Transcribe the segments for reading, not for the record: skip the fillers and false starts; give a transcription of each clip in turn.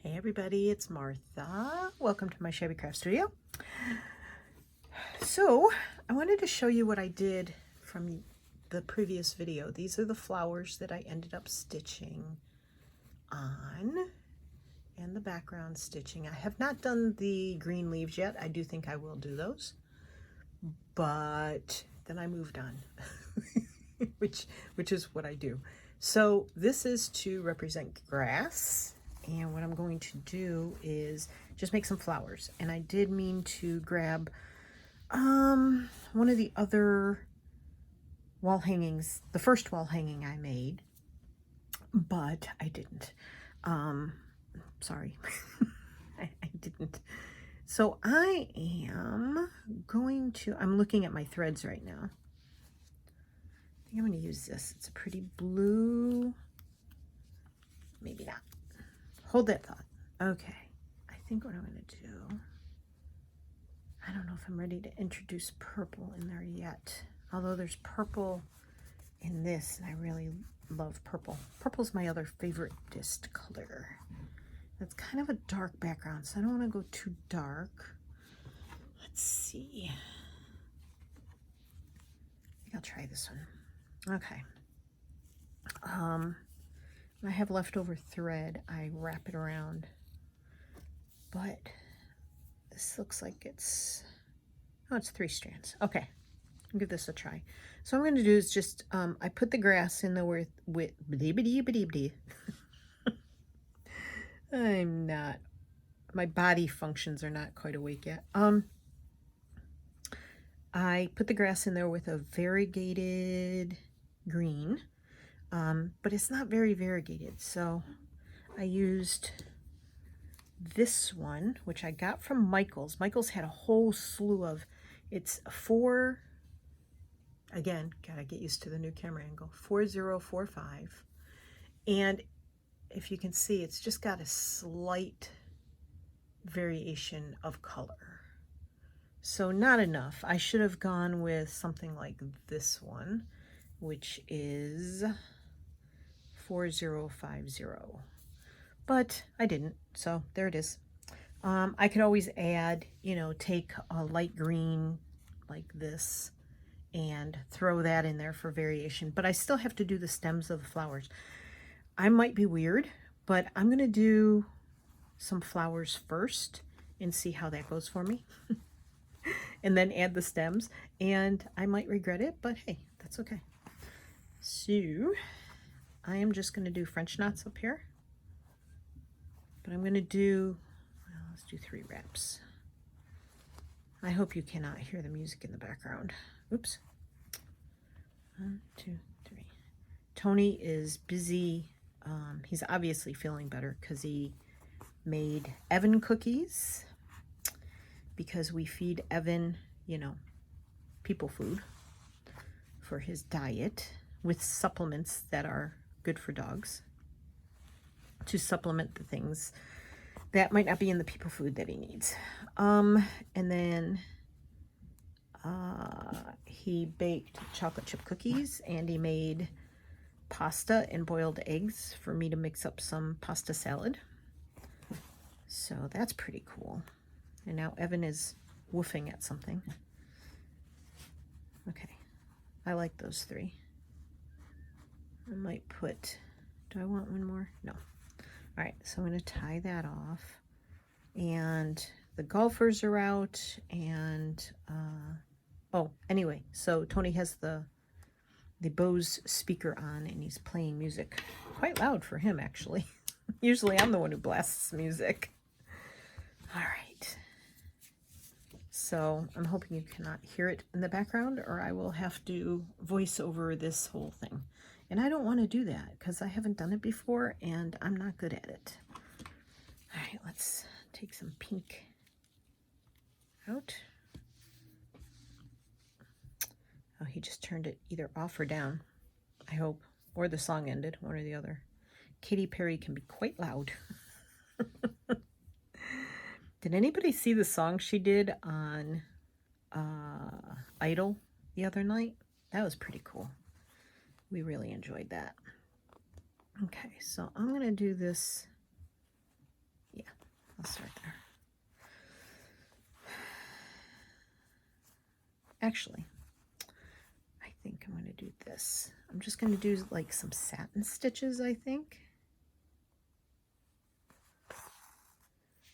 Hey everybody, it's Martha. Welcome to my Shabby Craft Studio. So, I wanted to show you what I did from the previous video. These are the flowers that I ended up stitching on, and the background stitching. I have not done the green leaves yet. I do think I will do those, but then I moved on, which is what I do. So this is to represent grass. And what I'm going to do is just make some flowers. And I did mean to grab one of the other wall hangings, the first wall hanging I made, but I didn't. Sorry, I didn't. So I am going to, I'm looking at my threads right now. I think I'm going to use this. It's a pretty blue, maybe not. Hold that thought. Okay, I think what I'm going to do, I don't know if I'm ready to introduce purple in there yet. Although there's purple in this, and I really love purple. Purple's my other favoriteest color. That's kind of a dark background, so I don't want to go too dark. Let's see. I think I'll try this one. Okay. When I have leftover thread, I wrap it around, but this looks like it's 3 strands. Okay, I'll give this a try. So what I'm going to do is just, I put the grass in there with I'm not, my body functions are not quite awake yet. I put the grass in there with a variegated green. But it's not very variegated, so I used this one, which I got from Michael's. Michael's had a whole slew of, it's 4, again, gotta get used to the new camera angle, 4045, and if you can see, it's just got a slight variation of color. So not enough. I should have gone with something like this one, which is 4050, but I didn't, so there it is. I could always add, take a light green like this and throw that in there for variation, but I still have to do the stems of the flowers. I might be weird, but I'm gonna do some flowers first and see how that goes for me and then add the stems, and I might regret it, but hey, that's okay. So I am just going to do French knots up here, but I'm going to do, well, let's do 3 wraps. I hope you cannot hear the music in the background. Oops. 1, 2, 3. Tony is busy. He's obviously feeling better because he made Evan cookies, because we feed Evan, people food for his diet with supplements that are good for dogs, to supplement the things that might not be in the people food that he needs. And then he baked chocolate chip cookies, and he made pasta and boiled eggs for me to mix up some pasta salad. So that's pretty cool. And now Evan is woofing at something. Okay, I like those 3. I might put, do I want one more? No. All right, so I'm going to tie that off. And the golfers are out, and, oh, anyway, so Tony has the Bose speaker on, and he's playing music. Quite loud for him, actually. Usually I'm the one who blasts music. All right. So I'm hoping you cannot hear it in the background, or I will have to voice over this whole thing. And I don't want to do that because I haven't done it before and I'm not good at it. All right, let's take some pink out. Oh, he just turned it either off or down, I hope. Or the song ended, one or the other. Katy Perry can be quite loud. Did anybody see the song she did on Idol the other night? That was pretty cool. We really enjoyed that. Okay, so I'm going to do this. Yeah, Actually, I think I'm going to do this. I'm just going to do like some satin stitches, I think.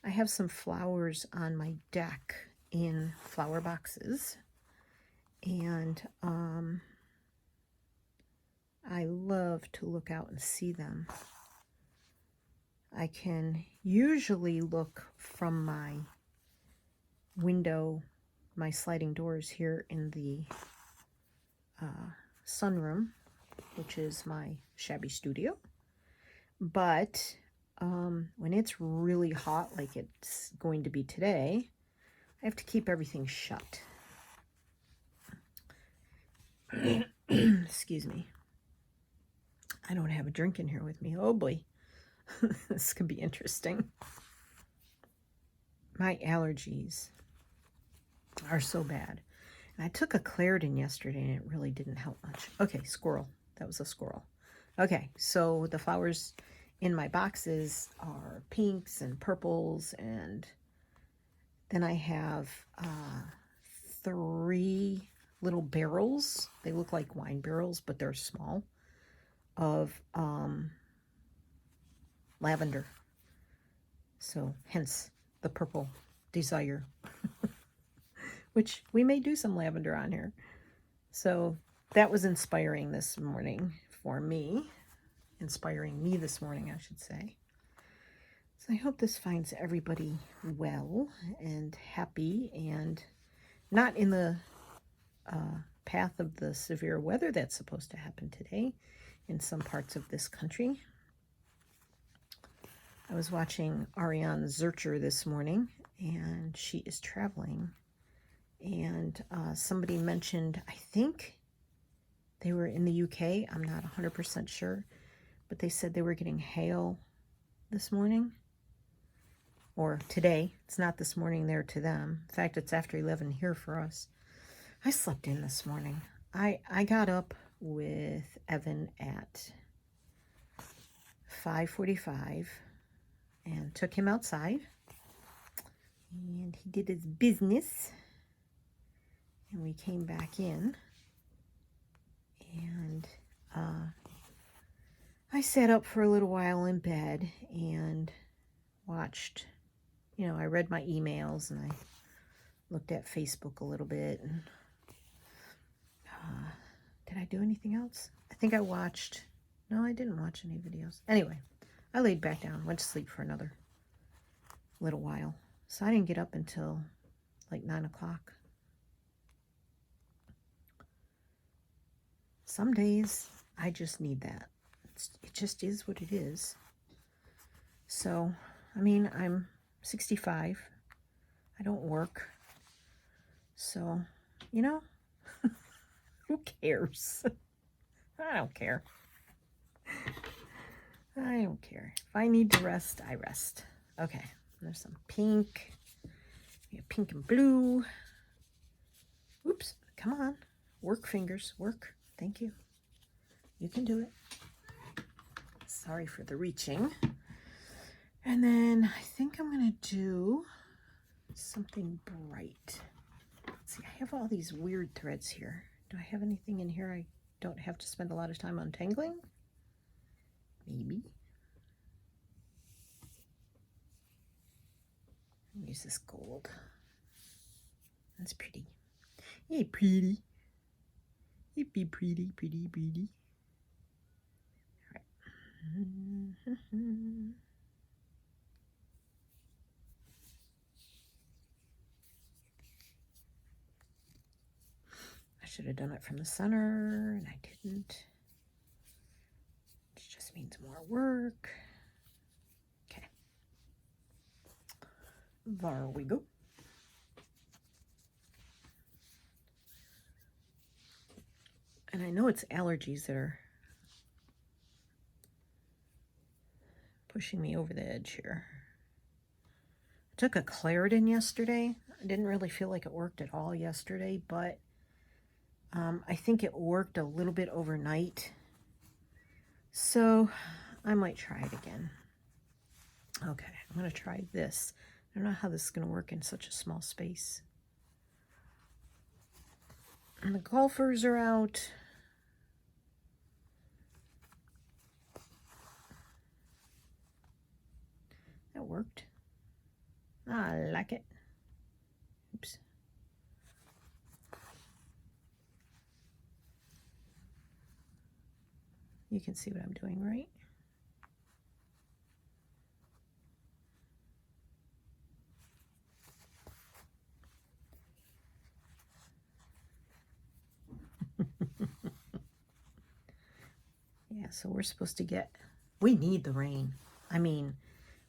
I have some flowers on my deck in flower boxes, and I love to look out and see them. I can usually look from my window, my sliding doors here in the sunroom, which is my shabby studio. But when it's really hot, like it's going to be today, I have to keep everything shut. Excuse me. I don't have a drink in here with me. Oh boy. This could be interesting. My allergies are so bad. And I took a Claritin yesterday and it really didn't help much. Okay, squirrel. That was a squirrel. Okay, so the flowers in my boxes are pinks and purples, and then I have 3 little barrels. They look like wine barrels, but they're small, of lavender. So hence the purple desire, which we may do some lavender on here. So that was inspiring this morning for me. Inspiring me this morning, I should say. So I hope this finds everybody well and happy and not in the path of the severe weather that's supposed to happen today in some parts of this country. I was watching Ariane Zurcher this morning, and she is traveling. And somebody mentioned, I think they were in the UK. I'm not 100% sure. But they said they were getting hail this morning. Or today. It's not this morning there to them. In fact, it's after 11 here for us. I slept in this morning. I got up with Evan at 5:45 and took him outside. And he did his business. And we came back in. And I sat up for a little while in bed and watched, I read my emails and I looked at Facebook a little bit. And did I do anything else? I think I watched, no, I didn't watch any videos. Anyway, I laid back down, went to sleep for another little while. So I didn't get up until like 9 o'clock. Some days I just need that. It just is what it is. So, I mean, I'm 65. I don't work. So, who cares? I don't care. I don't care. If I need to rest, I rest. Okay, there's some pink. We have pink and blue. Oops, come on. Work, fingers, work. Thank you. You can do it. Sorry for the reaching. And then I think I'm going to do something bright. Let's see, I have all these weird threads here. Do I have anything in here I don't have to spend a lot of time untangling? Maybe. Use this gold. That's pretty. Hey, pretty. It'd be pretty, pretty, pretty. All right. I should have done it from the center, and I didn't. Which just means more work. Okay. There we go. And I know it's allergies that are pushing me over the edge here. I took a Claritin yesterday. I didn't really feel like it worked at all yesterday, but I think it worked a little bit overnight. So I might try it again. Okay, I'm going to try this. I don't know how this is going to work in such a small space. And the golfers are out. That worked. I like it. Oops. You can see what I'm doing, right? Yeah, so we're supposed to get, we need the rain. I mean,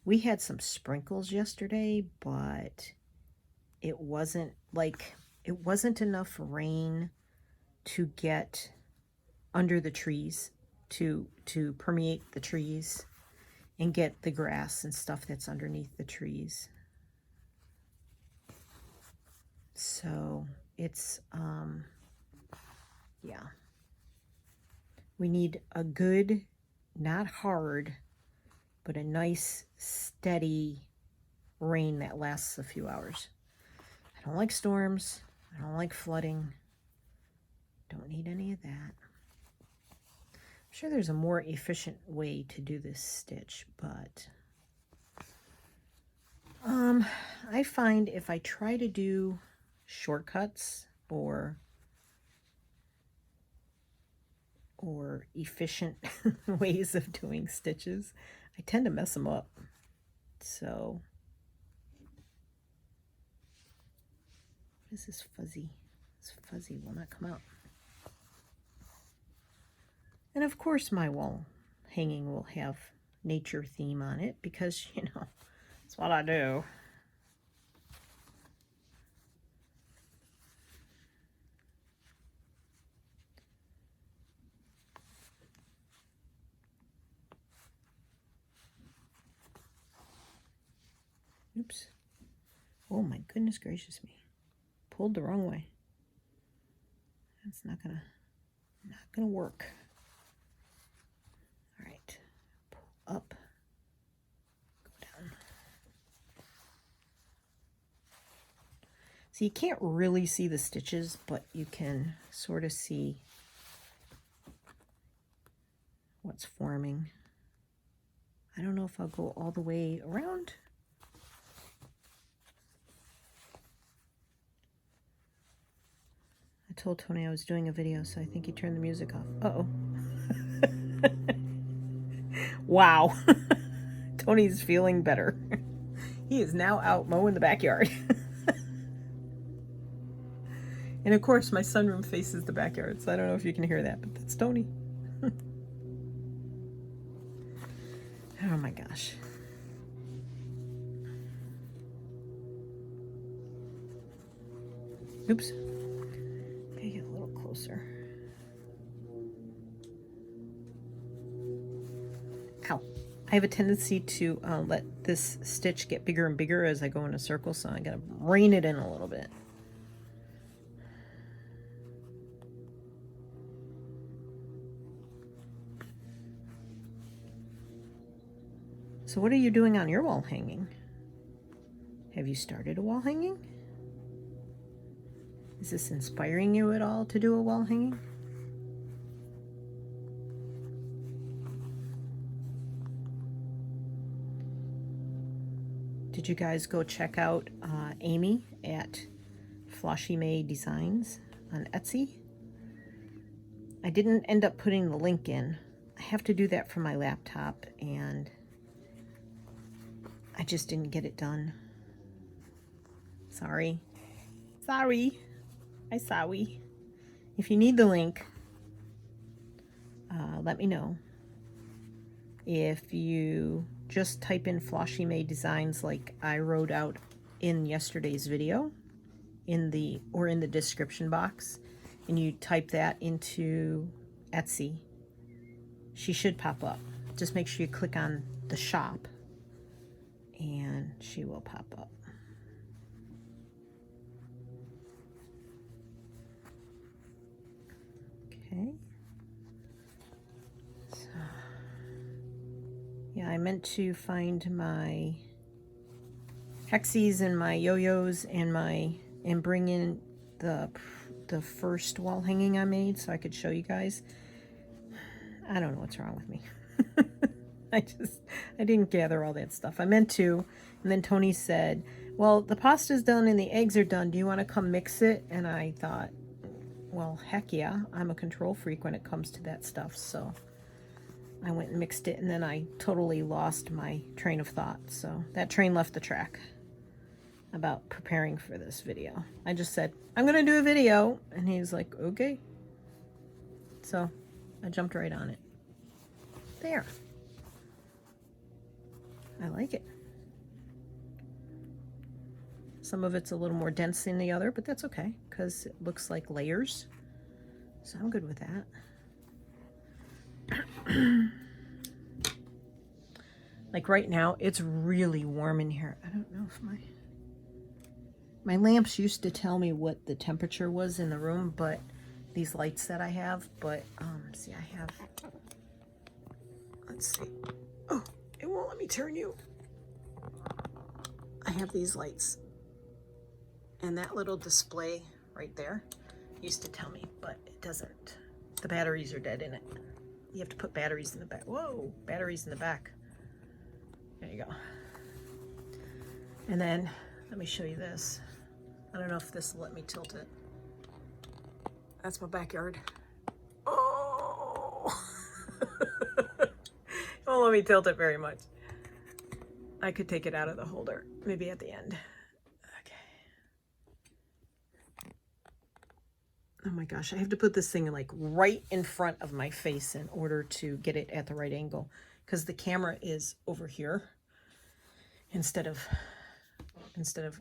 we had some sprinkles yesterday, but it wasn't enough rain to get under the trees, to permeate the trees and get the grass and stuff that's underneath the trees. So it's yeah, we need a good, not hard, but a nice steady rain that lasts a few hours. I don't like storms. I don't like flooding. Don't need any of that. I'm sure there's a more efficient way to do this stitch, but I find if I try to do shortcuts or efficient ways of doing stitches, I tend to mess them up. So, what is this fuzzy? This fuzzy will not come out. And of course my wall hanging will have nature theme on it because, you know, that's what I do. Oops. Oh my goodness gracious me. Pulled the wrong way. That's not gonna work. All right. Pull up. Go down. So you can't really see the stitches, but you can sort of see what's forming. I don't know if I'll go all the way around. I told Tony I was doing a video, so I think he turned the music off. Uh-oh. Wow. Tony's feeling better. He is now out mowing the backyard. And of course, my sunroom faces the backyard, so I don't know if you can hear that, but that's Tony. Oh my gosh. Oops. Okay, get a little closer. Ow. I have a tendency to let this stitch get bigger and bigger as I go in a circle, so I gotta rein it in a little bit. So what are you doing on your wall hanging? Have you started a wall hanging? Is this inspiring you at all to do a wall hanging? Did you guys go check out Amy at Floshy May Designs on Etsy? I didn't end up putting the link in. I have to do that from my laptop, and I just didn't get it done. Sorry. Sorry. I'm sorry. If you need the link, let me know. If you just type in Floshy May Designs like I wrote out in yesterday's video, in the description box, and you type that into Etsy, she should pop up. Just make sure you click on the shop and she will pop up. Okay. So, yeah, I meant to find my hexies and my yo-yos and bring in the the first wall hanging I made so I could show you guys. I don't know what's wrong with me. I didn't gather all that stuff. I meant to, and then Tony said, well, the pasta's done and the eggs are done. Do you want to come mix it? And I thought, well, heck yeah. I'm a control freak when it comes to that stuff. So I went and mixed it, and then I totally lost my train of thought. So that train left the track about preparing for this video. I just said, I'm going to do a video. And he was like, okay. So I jumped right on it. There. I like it. Some of it's a little more dense than the other, but that's okay because it looks like layers. So I'm good with that. Like right now, it's really warm in here. I don't know if my lamps used to tell me what the temperature was in the room, but these lights that I have, but see, I have, let's see. Oh, it won't let me turn you. I have these lights. And that little display right there used to tell me, but it doesn't. The batteries are dead in it. You have to put batteries in the back. Whoa, batteries in the back. There you go. And then, let me show you this. I don't know if this will let me tilt it. That's my backyard. Oh! It won't let me tilt it very much. I could take it out of the holder, maybe at the end. Oh my gosh, I have to put this thing like right in front of my face in order to get it at the right angle because the camera is over here instead of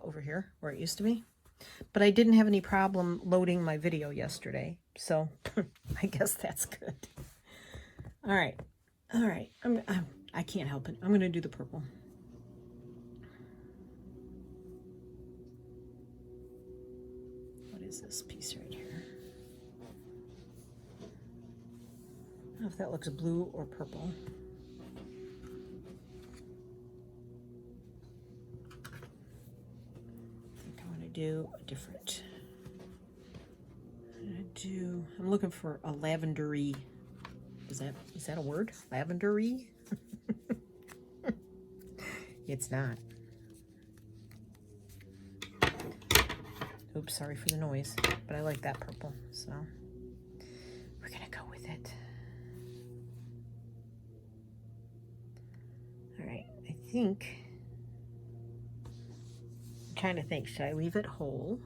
over here where it used to be. But I didn't have any problem loading my video yesterday, so I guess that's good. All right. I can't help it. I'm going to do the purple. What is this piece right here? I don't know if that looks blue or purple. I think I'm going to do a different. I'm looking for a lavendery. Is that a word? Lavendery? It's not. Oops, sorry for the noise, but I like that purple, so we're gonna go with it. All right, I'm trying to think, should I leave it whole?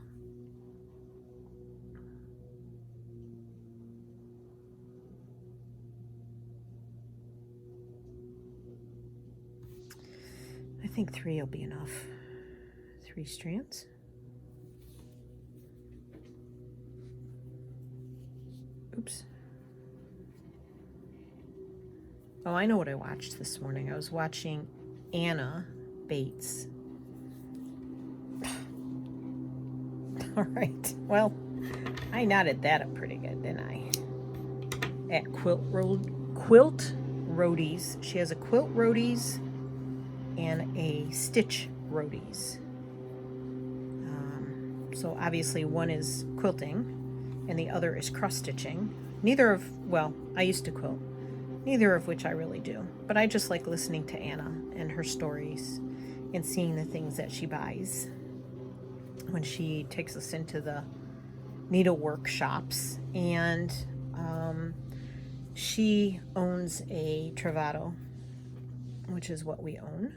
I think 3 will be enough. 3 strands. Oops. Oh, I know what I watched this morning. I was watching Anna Bates. All right. Well, I knotted that up pretty good, didn't I? At Quilt Roadies. She has a Quilt Roadies and a Stitch Roadies. So obviously one is quilting and the other is cross stitching. Well, I used to quilt. Neither of which I really do. But I just like listening to Anna and her stories and seeing the things that she buys when she takes us into the needlework shops. And she owns a Travato, which is what we own.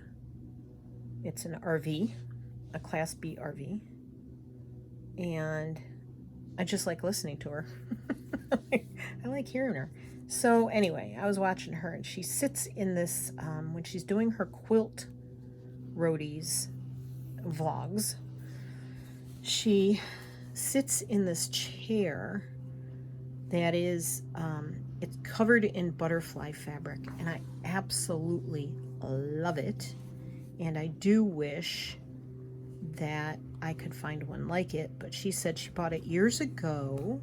It's an RV, a Class B RV. And I just like listening to her. I like hearing her. So anyway, I was watching her, and she sits in this, when she's doing her Quilt Roadies vlogs, she sits in this chair that is, it's covered in butterfly fabric, and I absolutely love it. And I do wish that I could find one like it, but she said she bought it years ago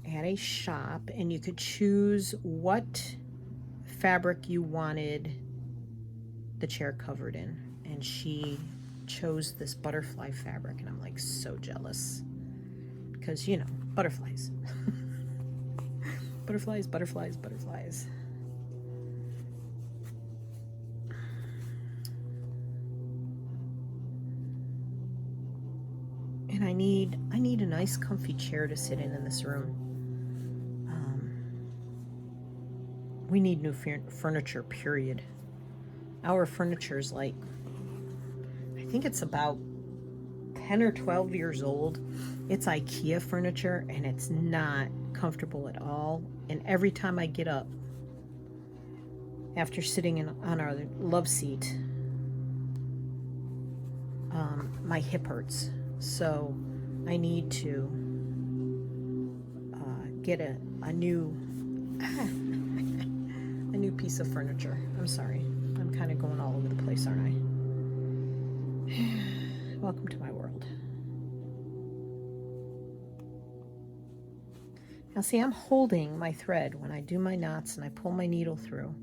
at a shop, and you could choose what fabric you wanted the chair covered in, and she chose this butterfly fabric, and I'm like so jealous because, you know, butterflies. Butterflies, butterflies, butterflies. And I need a nice comfy chair to sit in this room. We need new furniture, period. Our furniture's like, I think it's about 10 or 12 years old. It's IKEA furniture and it's not comfortable at all. And every time I get up after sitting on our love seat, my hip hurts. So I need to get a new a new piece of furniture. I'm sorry. I'm kind of going all over the place, aren't I? Welcome to my world. Now see, I'm holding my thread when I do my knots and I pull my needle through,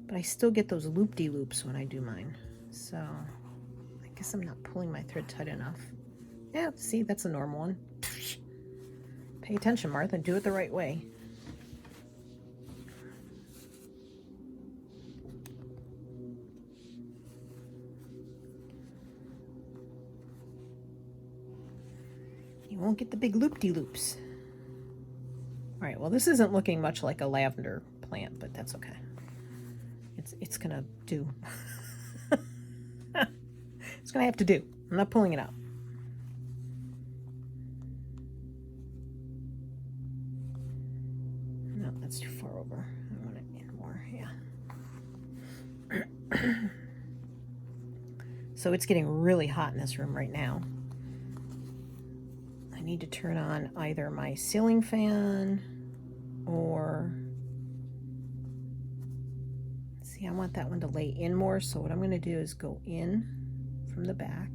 but I still get those loop-de-loops when I do mine. So I guess I'm not pulling my thread tight enough. Yeah, see, that's a normal one. Pay attention, Martha. Do it the right way. You won't get the big loop-de-loops. All right, well, this isn't looking much like a lavender plant, but that's okay. It's gonna do. It's gonna have to do. I'm not pulling it out. No, that's too far over. I want it in more, yeah. So it's getting really hot in this room right now. I need to turn on either my ceiling fan or, see, I want that one to lay in more. So what I'm going to do is go in from the back.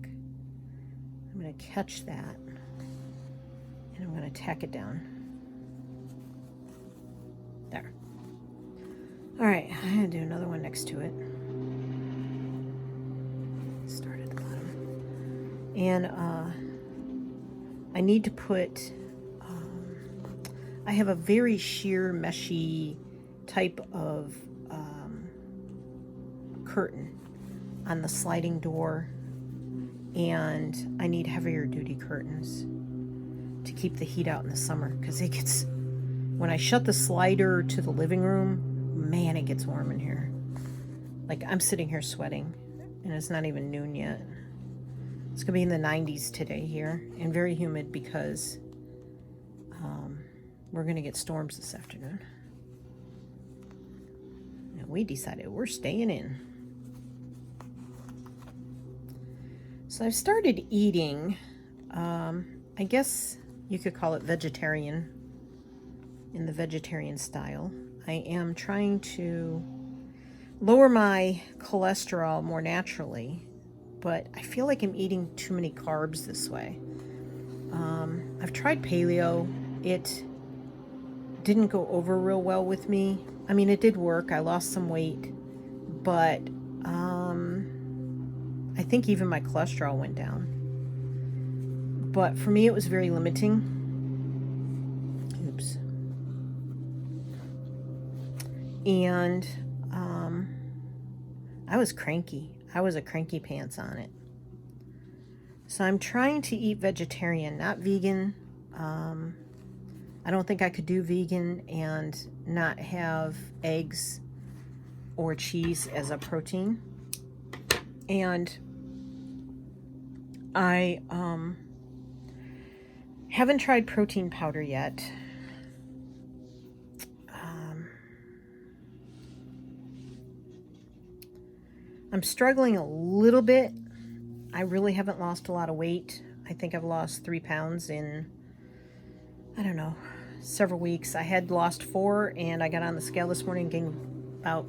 I'm going to catch that and I'm going to tack it down. There. All right, I'm going to do another one next to it. Start at the bottom. And I need to put, I have a very sheer, meshy type of curtain on the sliding door, and I need heavier duty curtains to keep the heat out in the summer, because it gets, when I shut the slider to the living room, man, it gets warm in here. Like, I'm sitting here sweating, and it's not even noon yet. It's gonna be in the 90s today here, and very humid because we're gonna get storms this afternoon. And we decided we're staying in. So I've started eating, I guess you could call it vegetarian, in the vegetarian style. I am trying to lower my cholesterol more naturally, but I feel like I'm eating too many carbs this way. I've tried paleo. It didn't go over real well with me. I mean, it did work. I lost some weight, but I think even my cholesterol went down. But for me, it was very limiting. Oops. And I was cranky. I was a cranky pants on it. So I'm trying to eat vegetarian, not vegan. I don't think I could do vegan and not have eggs or cheese as a protein. And I haven't tried protein powder yet. I'm struggling a little bit. I really haven't lost a lot of weight. I think I've lost 3 pounds in, I don't know, several weeks. I had lost 4 and I got on the scale this morning and gained about,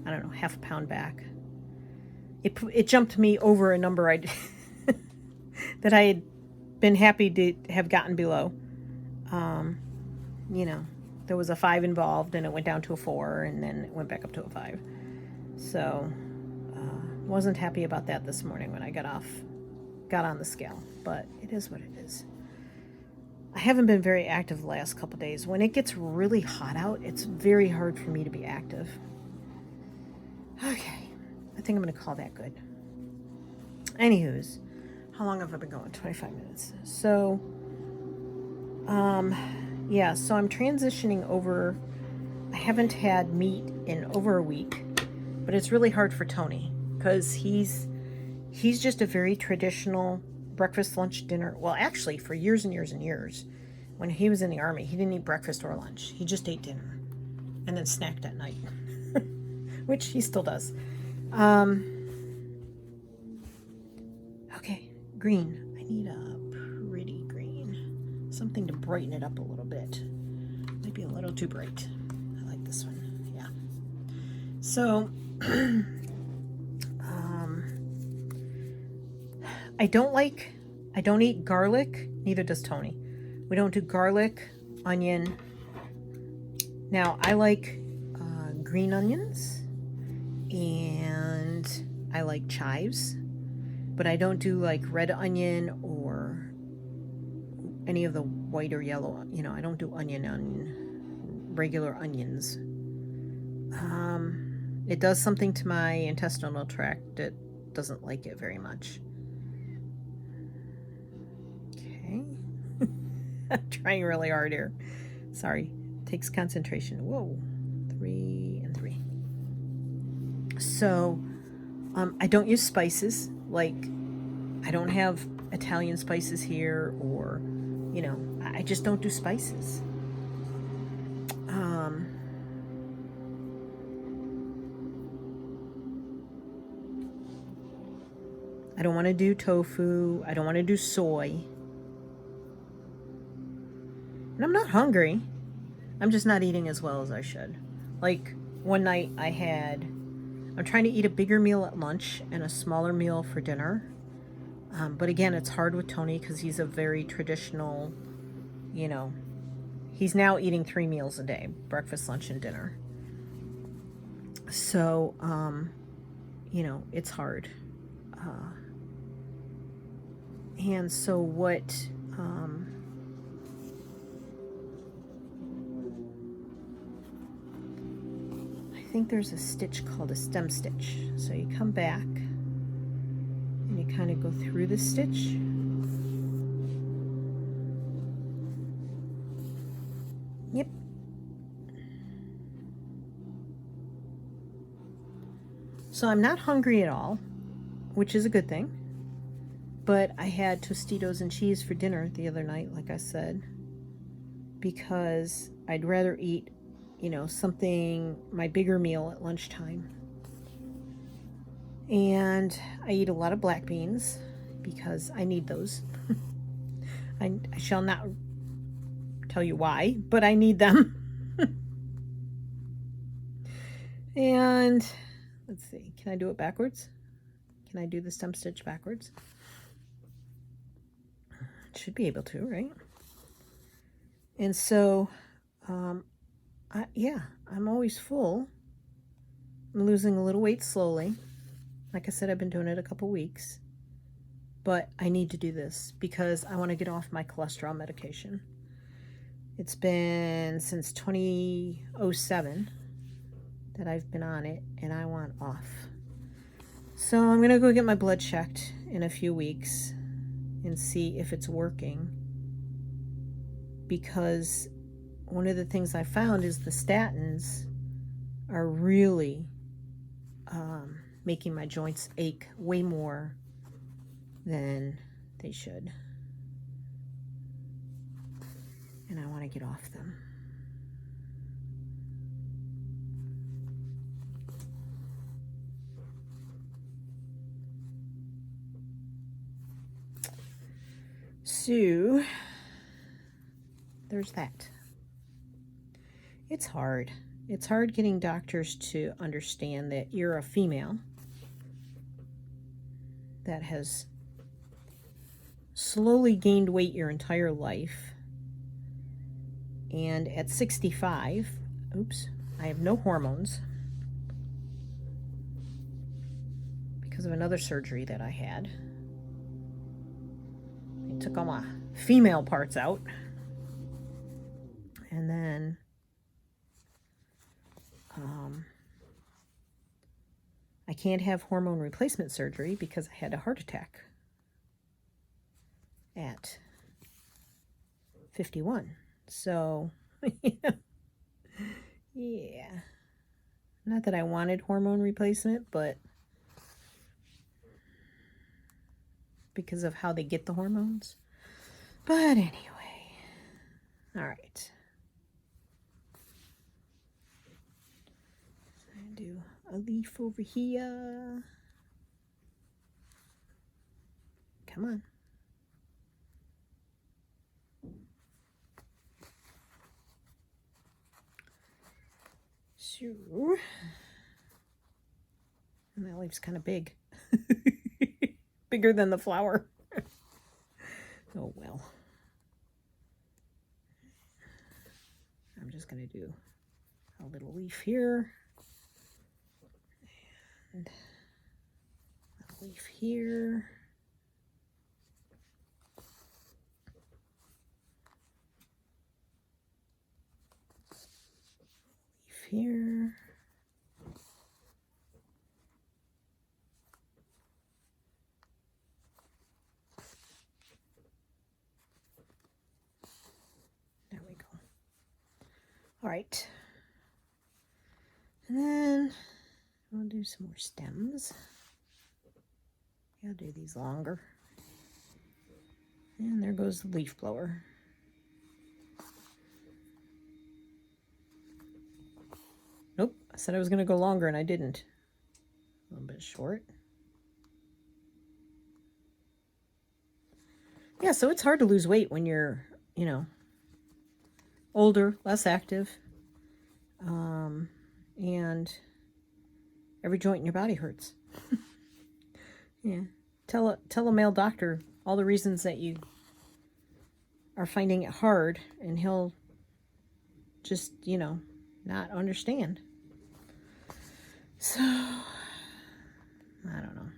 I don't know, half a pound back. It jumped me over a number that I had been happy to have gotten below. You know, there was a 5 involved and it went down to a 4 and then it went back up to a 5. So wasn't happy about that this morning when I got on the scale, but it is what it is. I haven't been very active the last couple days. When it gets really hot out, it's very hard for me to be active. Okay, I think I'm going to call that good. Anywho's, how long have I been going? 25 minutes. So, yeah, so I'm transitioning over. I haven't had meat in over a week, but it's really hard for Tony because he's just a very traditional breakfast, lunch, dinner. Well, actually, for years and years and years, when he was in the Army, he didn't eat breakfast or lunch. He just ate dinner and then snacked at night, which he still does. Okay, green. I need a pretty green. Something to brighten it up a little bit. Might be a little too bright. I like this one. Yeah. So, I don't eat garlic, neither does Tony. We don't do garlic, onion. Now, I like green onions, and I like chives, but I don't do like red onion or any of the white or yellow. I don't do onion on regular onions. It does something to my intestinal tract. It doesn't like it very much. I'm trying really hard here. Sorry. Takes concentration. Whoa. 3 and 3. So, I don't use spices. Like, I don't have Italian spices here, or, I just don't do spices. I don't want to do tofu. I don't want to do soy. And I'm not hungry. I'm just not eating as well as I should. Like, one night I'm trying to eat a bigger meal at lunch and a smaller meal for dinner. But again, it's hard with Tony because he's a very traditional, he's now eating 3 meals a day, breakfast, lunch, and dinner. So, it's hard. And so what, I think there's a stitch called a stem stitch. So you come back and you kind of go through the stitch. Yep. So I'm not hungry at all, which is a good thing. But I had Tostitos and cheese for dinner the other night, like I said, because I'd rather eat, my bigger meal at lunchtime. And I eat a lot of black beans because I need those. I shall not tell you why, but I need them. And let's see, can I do it backwards? Can I do the stem stitch backwards? Should be able to, right? And so, I'm always full. I'm losing a little weight slowly. Like I said, I've been doing it a couple weeks. But I need to do this because I want to get off my cholesterol medication. It's been since 2007 that I've been on it, and I want off. So I'm going to go get my blood checked in a few weeks and see if it's working, because one of the things I found is the statins are really making my joints ache way more than they should, and I want to get off them. So, there's that. It's hard. It's hard getting doctors to understand that you're a female that has slowly gained weight your entire life. And at 65, I have no hormones because of another surgery that I had. They took all my female parts out. And then I can't have hormone replacement surgery because I had a heart attack at 51. So, yeah. Not that I wanted hormone replacement, but because of how they get the hormones. But anyway, all right. So I do a leaf over here. Come on. So, and that leaf's kind of big. Bigger than the flower. Oh well. I'm just going to do a little leaf here. And a leaf here. Leaf here. There we go. All right. And then we'll do some more stems. I'll do these longer. And there goes the leaf blower. Nope, I said I was going to go longer and I didn't. A little bit short. Yeah, so it's hard to lose weight when you're, you know, older, less active, and every joint in your body hurts. Yeah, tell a male doctor all the reasons that you are finding it hard, and he'll just, you know, not understand. So, I don't know.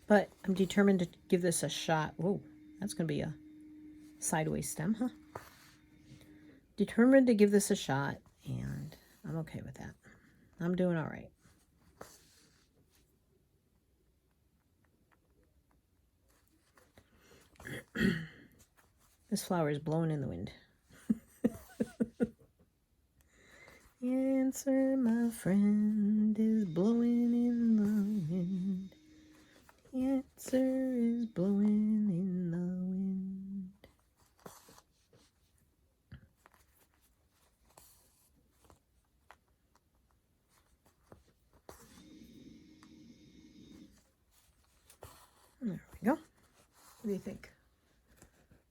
But I'm determined to give this a shot. Whoa, that's going to be a sideways stem, huh? Determined to give this a shot, and I'm okay with that. I'm doing all right. This flower is blowing in the wind. Answer, my friend, is blowing in the wind. Answer is blowing in the wind. There we go. What do you think?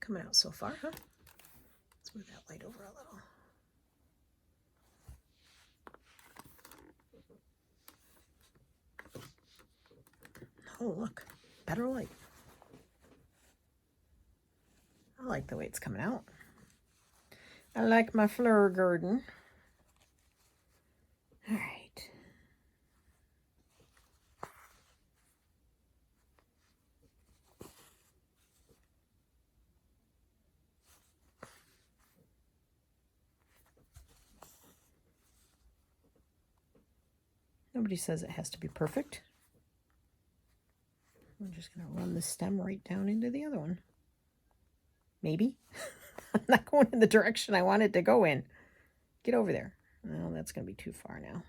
Coming out so far, huh? Let's move that light over a little. Oh, look. Better light. I like the way it's coming out. I like my flower garden. All right. Nobody says it has to be perfect. I'm just going to run the stem right down into the other one. Maybe. I'm not going in the direction I want it to go in. Get over there. Well, that's going to be too far now.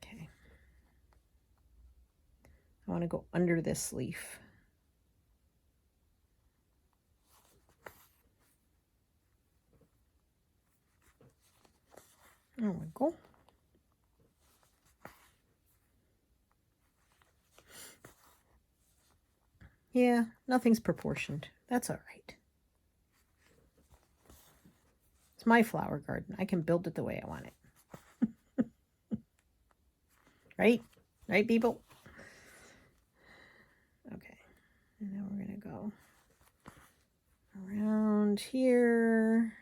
Okay. I want to go under this leaf. There we go. Yeah, nothing's proportioned. That's all right. It's my flower garden. I can build it the way I want it. Right? Right, people? Okay. And now we're going to go around here.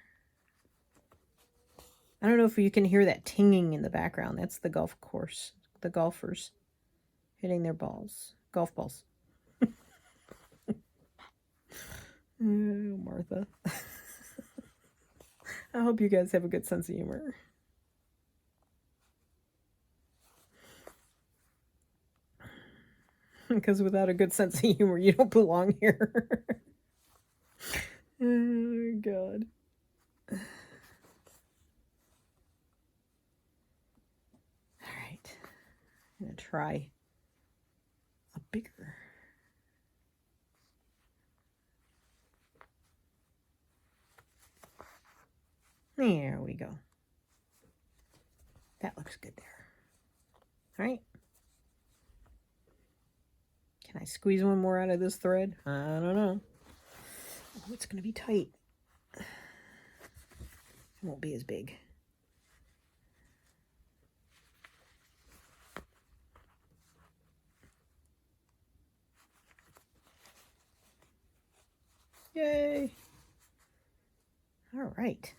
I don't know if you can hear that tinging in the background. That's the golf course. The golfers hitting their balls. Golf balls. Oh, Martha. I hope you guys have a good sense of humor. Because without a good sense of humor, you don't belong here. Oh, God. All right. I'm going to try a bigger. There we go. That looks good there. All right. Can I squeeze one more out of this thread? I don't know. Oh, it's going to be tight. It won't be as big. Yay. All right.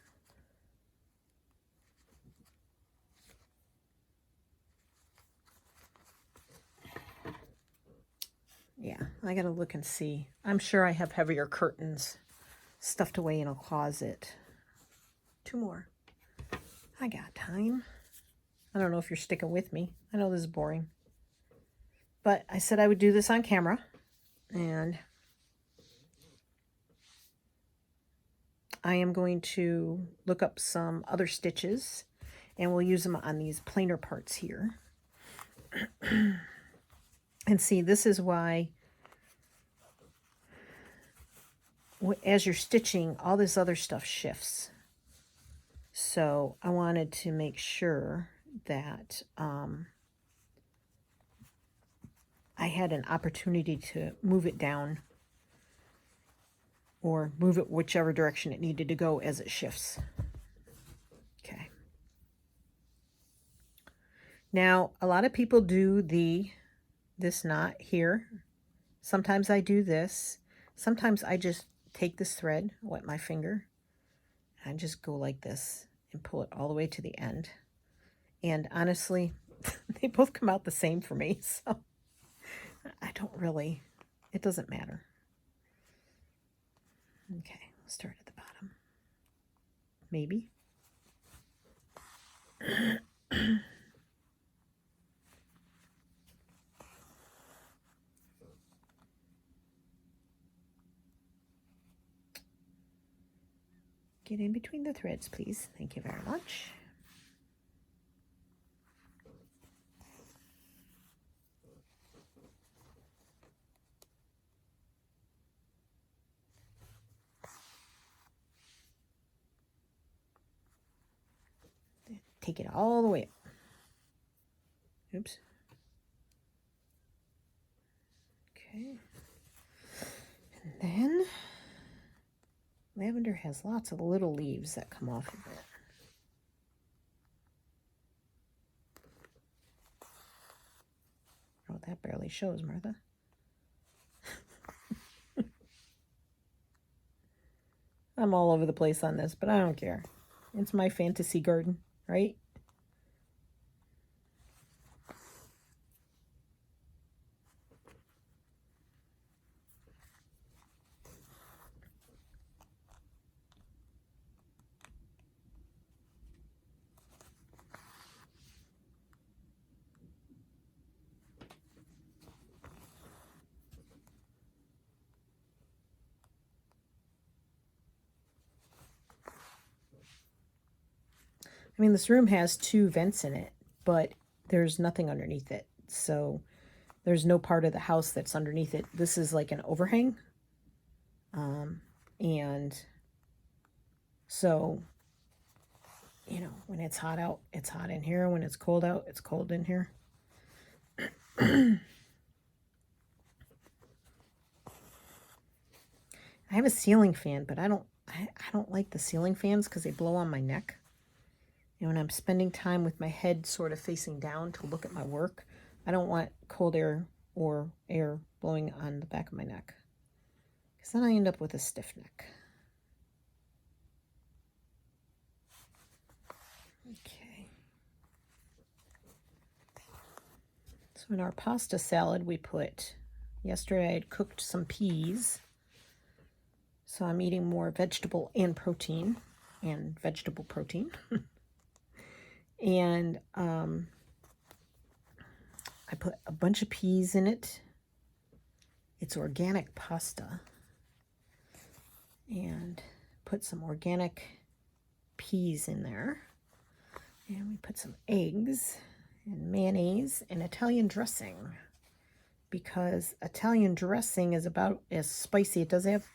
Yeah, I gotta look and see. I'm sure I have heavier curtains stuffed away in a closet. 2 more. I got time. I don't know if you're sticking with me. I know this is boring. But I said I would do this on camera. And I am going to look up some other stitches. And we'll use them on these plainer parts here. And see, this is why as you're stitching, all this other stuff shifts. So I wanted to make sure that I had an opportunity to move it down or move it whichever direction it needed to go as it shifts. Okay. Now, a lot of people do this knot here. Sometimes I do this. Sometimes I just take this thread, wet my finger, and just go like this and pull it all the way to the end. And honestly, they both come out the same for me, so I don't really, it doesn't matter. Okay, let's start at the bottom. Maybe. Get in between the threads, please. Thank you very much. Take it all the way up. Oops. Okay. And then lavender has lots of little leaves that come off of it. Oh, that barely shows, Martha. I'm all over the place on this, but I don't care. It's my fantasy garden, right? I mean, this room has 2 vents in it, but there's nothing underneath it. So there's no part of the house that's underneath it. This is like an overhang. And so, you know, when it's hot out, it's hot in here. When it's cold out, it's cold in here. I have a ceiling fan, but I don't like the ceiling fans because they blow on my neck. And when I'm spending time with my head sort of facing down to look at my work, I don't want cold air or air blowing on the back of my neck, because then I end up with a stiff neck. Okay. So in our pasta salad, we put, yesterday I had cooked some peas. So I'm eating more vegetable and protein, and vegetable protein. And I put a bunch of peas in it. It's organic pasta. And put some organic peas in there. And we put some eggs and mayonnaise and Italian dressing. Because Italian dressing is about as spicy. It does have,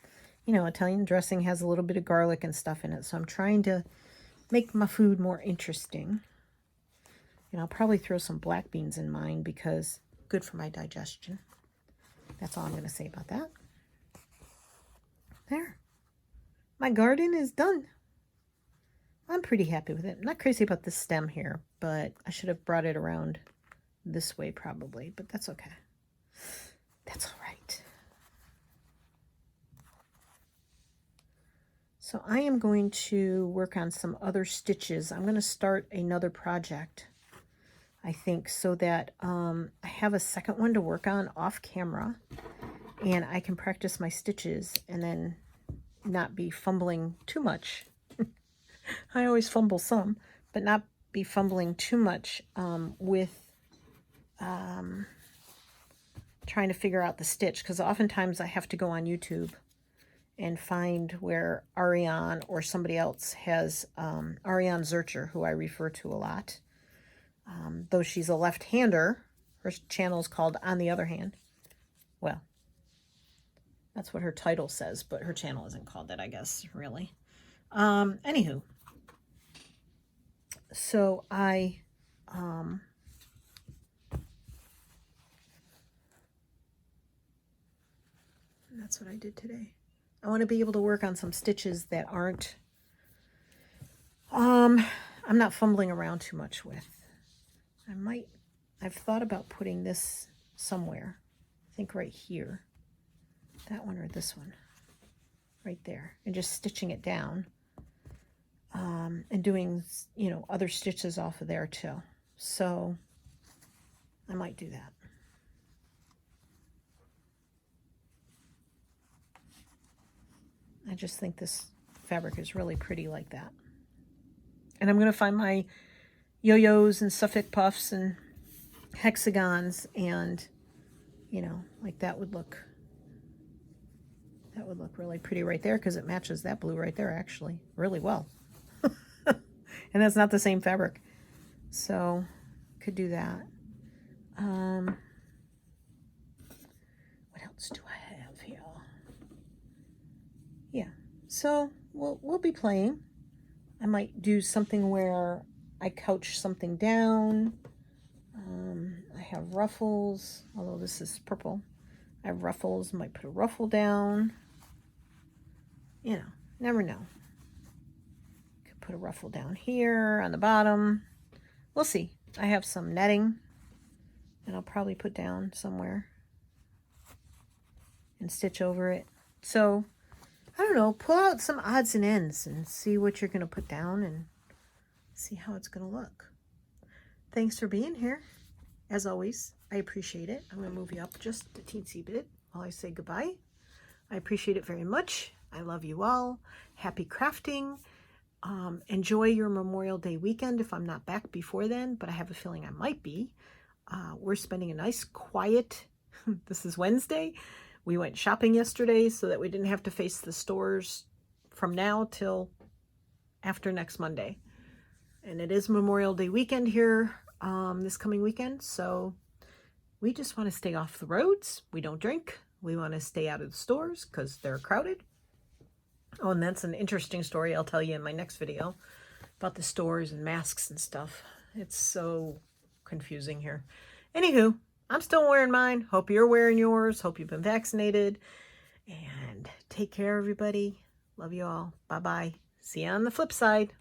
you know, Italian dressing has a little bit of garlic and stuff in it. So I'm trying to make my food more interesting. And I'll probably throw some black beans in mine because good for my digestion. That's all I'm going to say about that. There. My garden is done. I'm pretty happy with it. I'm not crazy about this stem here, but I should have brought it around this way probably, but that's okay. That's all right. So I am going to work on some other stitches. I'm going to start another project, I think, so that I have a second one to work on off camera and I can practice my stitches and then not be fumbling too much. I always fumble some, but not be fumbling too much with trying to figure out the stitch, because oftentimes I have to go on YouTube and find where Ariane or somebody else has, Ariane Zurcher, who I refer to a lot. Though she's a left-hander, her channel is called On the Other Hand. Well, that's what her title says, but her channel isn't called that, I guess, really. Anywho, so that's what I did today. I want to be able to work on some stitches that aren't, I'm not fumbling around too much with. I've thought about putting this somewhere. I think right here. That one or this one. Right there. And just stitching it down. And doing, you know, other stitches off of there too. So I might do that. I just think this fabric is really pretty like that. And I'm going to find my yo-yos and Suffolk puffs and hexagons, and, you know, like that would look really pretty right there, because it matches that blue right there actually really well. And that's not the same fabric. So could do that. What else do I have here? Yeah, so we'll be playing. I might do something where I couch something down. I have ruffles, although this is purple. I have ruffles, might put a ruffle down. You know, never know. Could put a ruffle down here on the bottom. We'll see. I have some netting and I'll probably put down somewhere and stitch over it. So, I don't know, pull out some odds and ends and see what you're going to put down and see how it's going to look. Thanks for being here. As always, I appreciate it. I'm going to move you up just a teensy bit while I say goodbye. I appreciate it very much. I love you all. Happy crafting. Enjoy your Memorial Day weekend if I'm not back before then, but I have a feeling I might be. We're spending a nice quiet, this is Wednesday. We went shopping yesterday so that we didn't have to face the stores from now till after next Monday. And it is Memorial Day weekend here this coming weekend, so we just want to stay off the roads. We don't drink. We want to stay out of the stores because they're crowded. Oh, and that's an interesting story I'll tell you in my next video about the stores and masks and stuff. It's so confusing here. Anywho, I'm still wearing mine. Hope you're wearing yours. Hope you've been vaccinated. And take care, everybody. Love you all. Bye-bye. See you on the flip side.